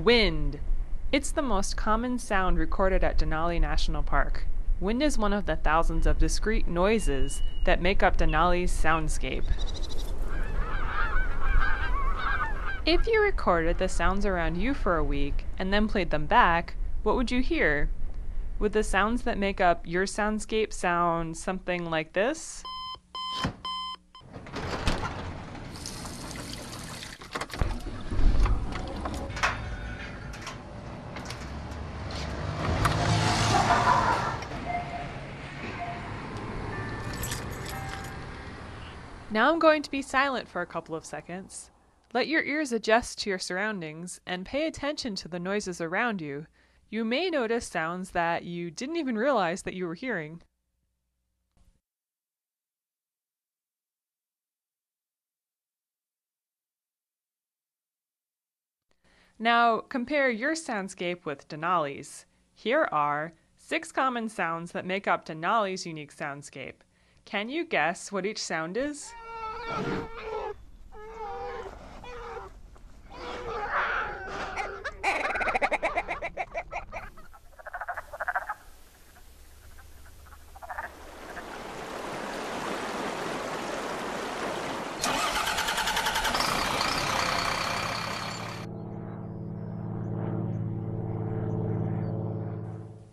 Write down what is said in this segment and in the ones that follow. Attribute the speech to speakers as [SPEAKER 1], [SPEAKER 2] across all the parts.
[SPEAKER 1] Wind. It's the most common sound recorded at Denali National Park. Wind is one of the thousands of discrete noises that make up Denali's soundscape. If you recorded the sounds around you for a week and then played them back, what would you hear? Would the sounds that make up your soundscape sound something like this? Now I'm going to be silent for a couple of seconds. Let your ears adjust to your surroundings and pay attention to the noises around you. You may notice sounds that you didn't even realize that you were hearing. Now compare your soundscape with Denali's. Here are 6 common sounds that make up Denali's unique soundscape. Can you guess what each sound is?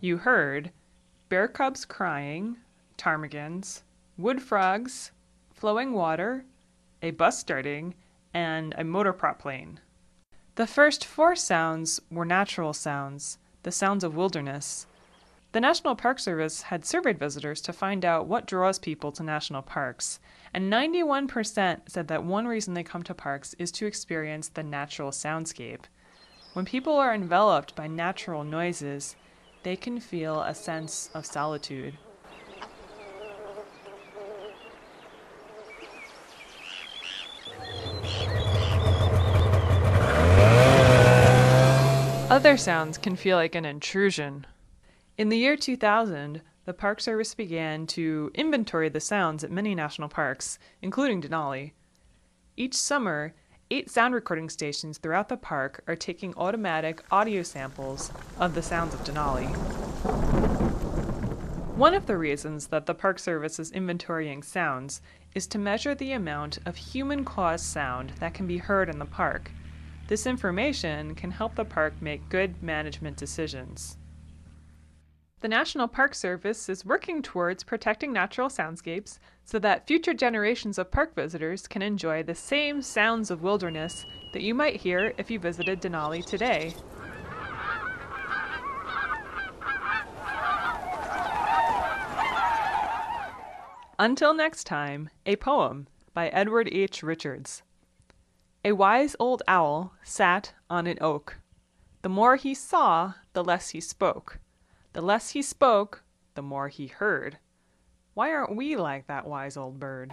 [SPEAKER 1] You heard bear cubs crying, ptarmigans, wood frogs, flowing water, a bus starting, and a motor prop plane. The first 4 sounds were natural sounds, the sounds of wilderness. The National Park Service had surveyed visitors to find out what draws people to national parks, and 91% said that one reason they come to parks is to experience the natural soundscape. When people are enveloped by natural noises, they can feel a sense of solitude. Other sounds can feel like an intrusion. In the year 2000, the Park Service began to inventory the sounds at many national parks, including Denali. Each summer, 8 sound recording stations throughout the park are taking automatic audio samples of the sounds of Denali. One of the reasons that the Park Service is inventorying sounds is to measure the amount of human-caused sound that can be heard in the park. This information can help the park make good management decisions. The National Park Service is working towards protecting natural soundscapes so that future generations of park visitors can enjoy the same sounds of wilderness that you might hear if you visited Denali today. Until next time, a poem by Edward H. Richards. A wise old owl sat on an oak. The more he saw, the less he spoke. The less he spoke, the more he heard. Why aren't we like that wise old bird?